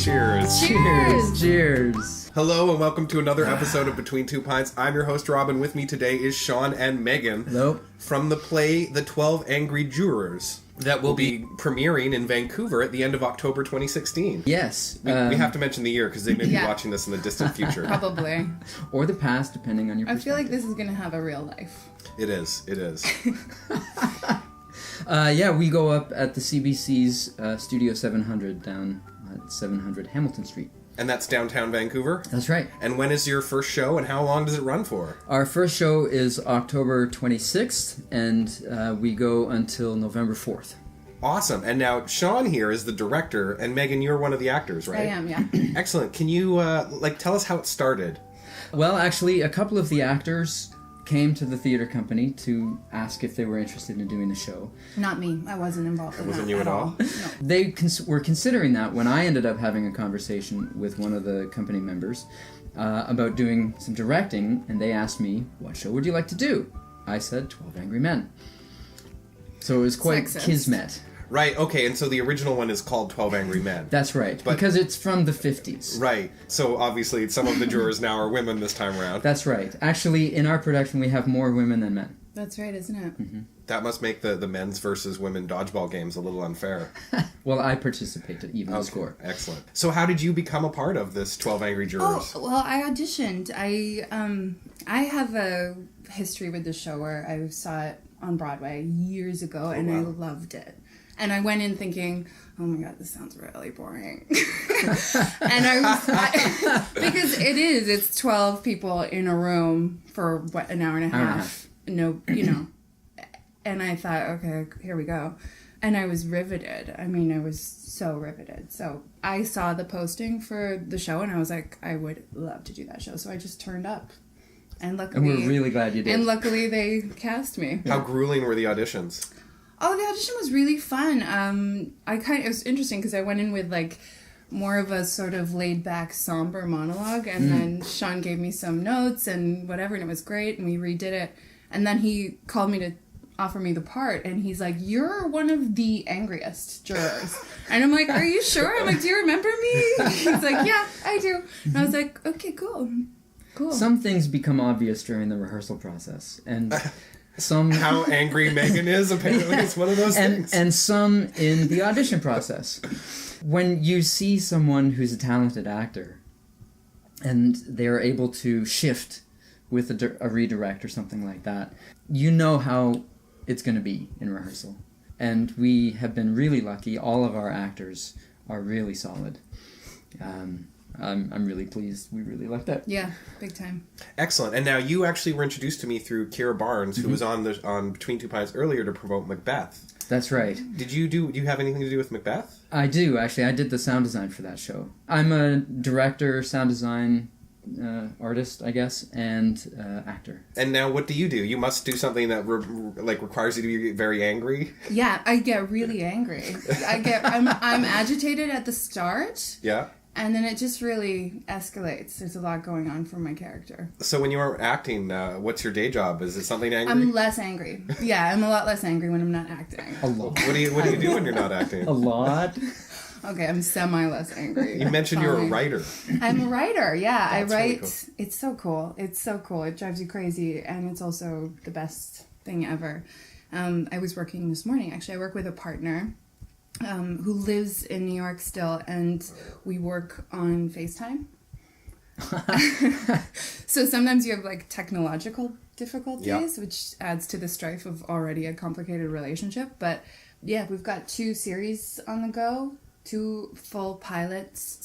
Cheers. Cheers. Cheers. Hello and welcome to another episode of Between Two Pints. I'm your host, Rob, and with me today is Sean and Meghan. Hello. From the play The 12 Angry Jurors that will be premiering in Vancouver at the end of October 2016. Yes. We have to mention the year because they may be watching this in the distant future. Probably. Or the past, depending on your I perspective. feel like this is going to have a real life. It is. We go up at the CBC's Studio 700 down at 700 Hamilton Street. And that's downtown Vancouver? That's right. And when is your first show and how long does it run for? Our first show is October 26th, and we go until November 4th. Awesome. And now Sean here is the director, and Meghan, you're one of the actors, right? I am, yeah. Excellent. Can you, tell us how it started? Well, actually, a couple of the actors came to the theater company to ask if they were interested in doing the show. Not me. I wasn't involved in that. Wasn't you at all? No. They were considering that when I ended up having a conversation with one of the company members about doing some directing, and they asked me, what show would you like to do? I said, 12 Angry Men. So it was quite Sexist. kismet. Right, okay, and so the original one is called 12 Angry Men. That's right, But- because it's from the 50s. Right, so obviously some of the jurors now are women this time around. That's right. Actually, in our production, we have more women than men. That's right, isn't it? Mm-hmm. That must make the men's versus women dodgeball games a little unfair. Well, I participate to even the Okay, score. excellent. So how did you become a part of this 12 Angry Jurors? Oh, well, I auditioned. I have a history with the show where I saw it on Broadway years ago, and I loved it. And I went in thinking, oh my god, this sounds really boring. And because it's 12 people in a room for an hour and a half. No, and I thought, okay, here we go. And I was riveted. I mean, I was so riveted. So I saw the posting for the show and I was like, I would love to do that show. So I just turned up. And luckily... And we're really glad you did. And luckily they cast me. How grueling were the auditions? Oh, the audition was really fun. It was interesting because I went in with more of a sort of laid back, somber monologue, and then Sean gave me some notes and whatever, and it was great, and we redid it. And then he called me to offer me the part, and he's like, "You're one of the angriest jurors," and I'm like, "Are you sure?" I'm like, "Do you remember me?" He's like, "Yeah, I do." And I was like, "Okay, cool." Some things become obvious during the rehearsal process, and some... How angry Meghan is, apparently it's one of those things. And some in the audition process. When you see someone who's a talented actor, and they're able to shift with a redirect or something like that, you know how it's going to be in rehearsal. And we have been really lucky. All of our actors are really solid. I'm really pleased. We really lucked out. Yeah, big time. Excellent. And now you actually were introduced to me through Kira Barnes, who was on Between Two Pints earlier to promote Macbeth. That's right. Do you have anything to do with Macbeth? I do, actually. I did the sound design for that show. I'm a director, sound design artist, I guess, and actor. And now what do? You must do something that requires you to be very angry. Yeah, I get really angry. I'm agitated at the start. Yeah. And then it just really escalates. There's a lot going on for my character. So when you are acting, what's your day job? Is it something angry? I'm less angry. Yeah, I'm a lot less angry when I'm not acting. A lot. What do you do when you're not acting? A lot. Okay, I'm semi less angry. You mentioned you're a Fine. writer. I'm a writer, yeah. That's I write. really cool. It's so cool. It's so cool. It drives you crazy, and it's also the best thing ever. I was working this morning, actually. I work with a partner who lives in New York still, and we work on FaceTime. So sometimes you have technological difficulties, which adds to the strife of already a complicated relationship. But yeah, we've got 2 series on the go, 2 full pilots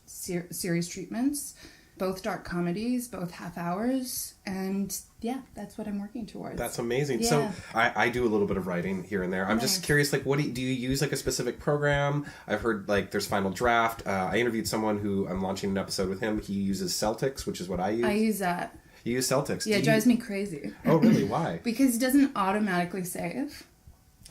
/ series treatments, both dark comedies, both half hours, and yeah, that's what I'm working towards. That's amazing. Yeah. So I do a little bit of writing here and there. I'm just curious, what do you use a specific program? I've heard there's Final Draft. I interviewed someone who I'm launching an episode with him. He uses Celtics, which is what I use. I use that. You use Celtics. Yeah, it drives me crazy. Oh, really? Why? Because it doesn't automatically save.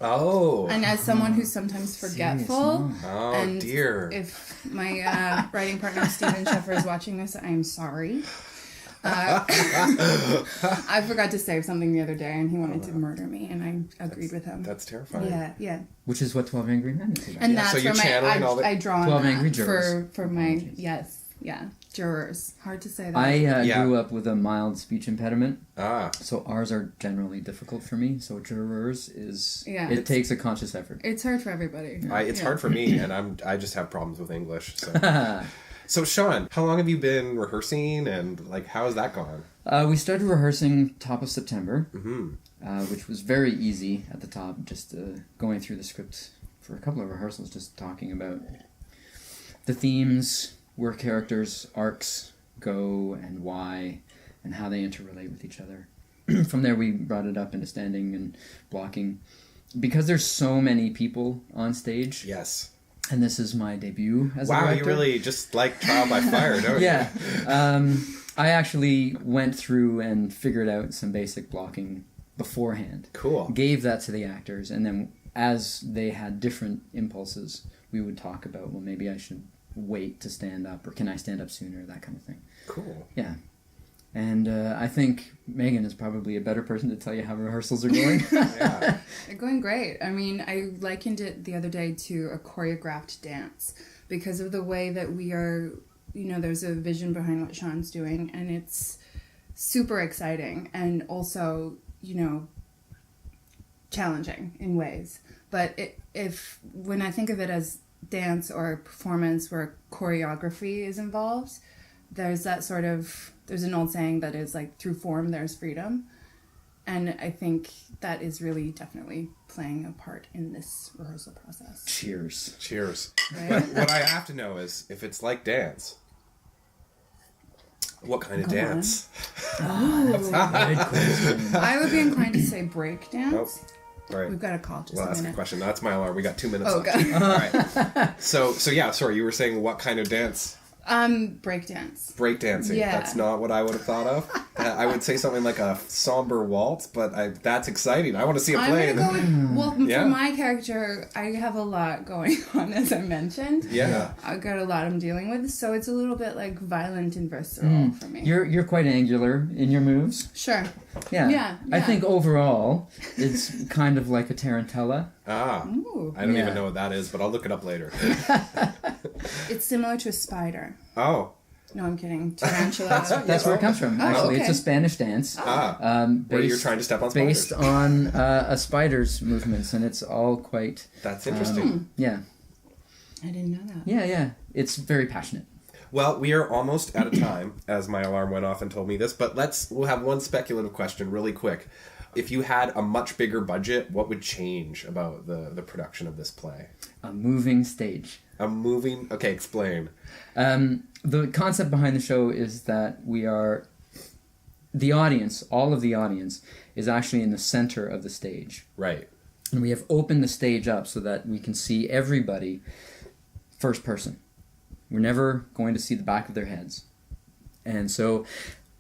Oh. And as someone who's sometimes forgetful, Oh, and dear. if my writing partner Stephen Sheffer is watching this, I'm sorry. I forgot to save something the other day, and he wanted to murder me, and I agreed with him. That's terrifying. Yeah. Which is what 12 Angry Men is about. And that's so you're where channeling all the... I draw on 12 that Angry Jurors. for my jurors. Hard to say that. I grew up with a mild speech impediment, Ah. so R's are generally difficult for me. So jurors it takes a conscious effort. It's hard for everybody. It's hard for me, and I just have problems with English. So. So Sean, how long have you been rehearsing, and like how has that gone? We started rehearsing top of September, which was very easy at the top, just going through the script for a couple of rehearsals, just talking about the themes, where characters' arcs go, and why, and how they interrelate with each other. From there, we brought it up into standing and blocking. Because there's so many people on stage. Yes. And this is my debut as a director. Wow, you really just like trial by fire, don't you? Yeah. I actually went through and figured out some basic blocking beforehand. Cool. Gave that to the actors, and then as they had different impulses, we would talk about, well, maybe I should wait to stand up, or can I stand up sooner, that kind of thing. Cool. Yeah. And I think Meghan is probably a better person to tell you how rehearsals are going. Yeah. They're going great. I mean, I likened it the other day to a choreographed dance because of the way that we are, there's a vision behind what Sean's doing, and it's super exciting and also, challenging in ways. But when I think of it as dance or performance where choreography is involved, there's an old saying that is like, through form there's freedom, and I think that is really definitely playing a part in this rehearsal process. Cheers. Right? What I have to know is if it's like dance, what kind of dance? I would be inclined to say break dance. All right. We've got a call. Just Well, a that's minute. the question. That's my alarm. We got 2 minutes left. Okay. All right. So yeah. Sorry, you were saying what kind of dance? Break dance. Break dancing. Yeah. That's not what I would have thought of. I would say something like a somber waltz, but that's exciting. I want to see a play. I'm gonna go with, Yeah. for my character, I have a lot going on, as I mentioned. Yeah. I've got a lot I'm dealing with, so it's a little bit like violent and visceral for me. You're quite angular in your moves. Sure. Yeah. Yeah. I think overall, it's kind of like a tarantella. Ah. Ooh. I don't Yeah. even know what that is, but I'll look it up later. It's similar to a spider. Oh. No, I'm kidding. Tarantula. That's where it comes from. Actually, okay. it's a Spanish dance. Where you're trying to step on spiders. Based on a spider's movements, and it's all quite... That's interesting. Yeah. I didn't know that. Yeah. It's very passionate. Well, we are almost out of time, as my alarm went off and told me this, but we'll have one speculative question really quick. If you had a much bigger budget, what would change about the production of this play? A moving stage. Okay, explain. The concept behind the show is that the audience, all of the audience, is actually in the center of the stage. Right. And we have opened the stage up so that we can see everybody first person. We're never going to see the back of their heads. And so,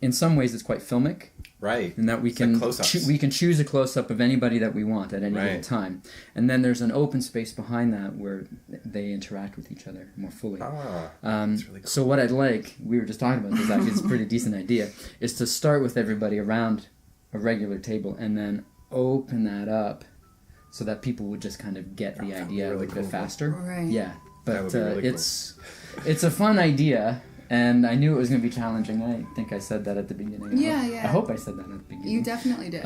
in some ways, it's quite filmic. Right. In that we It's can like close-ups. we can choose a close-up of anybody that we want at any given Right. time. And then there's an open space behind that where they interact with each other more fully. That's really cool. So what I'd like, we were just talking about this, actually it's a pretty decent idea, is to start with everybody around a regular table and then open that up so that people would just kind of get the that would idea be really a little bit cool. faster. Right. Yeah, That but would be really cool. it's a fun idea, and I knew it was going to be challenging. I think I said that at the beginning. Yeah. I hope I said that at the beginning. You definitely did.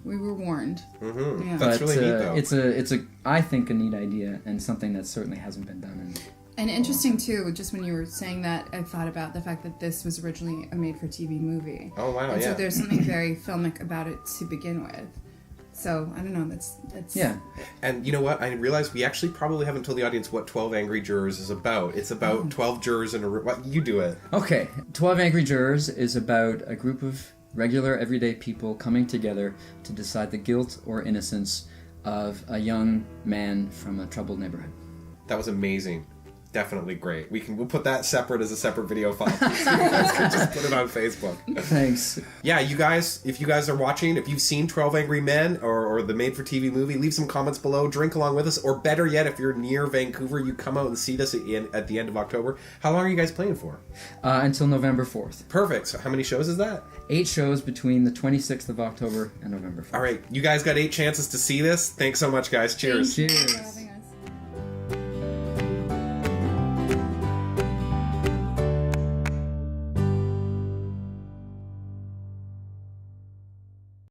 We were warned. Mm-hmm. Yeah. That's But really neat, though. it's a I think a neat idea and something that certainly hasn't been done. And interesting too, just when you were saying that, I thought about the fact that this was originally a made-for-TV movie. Oh, wow, and yeah. so there's something very filmic about it to begin with. So I don't know. That's Yeah. And you know what? I realized we actually probably haven't told the audience what 12 Angry Jurors is about. It's about 12 jurors in a room. What? You do it. Okay, 12 Angry Jurors is about a group of regular, everyday people coming together to decide the guilt or innocence of a young man from a troubled neighborhood. That was amazing. Definitely great. We'll put that separate as a separate video file. So you guys can just put it on Facebook. Thanks. Yeah, you guys, if you guys are watching, if you've seen 12 Angry Men or the made-for-TV movie, leave some comments below, drink along with us, or better yet, if you're near Vancouver, you come out and see this at the end of October. How long are you guys playing for? Until November 4th. Perfect. So how many shows is that? 8 shows between the 26th of October and November 4th. All right, you guys got 8 chances to see this. Thanks so much, guys. Cheers. Cheers.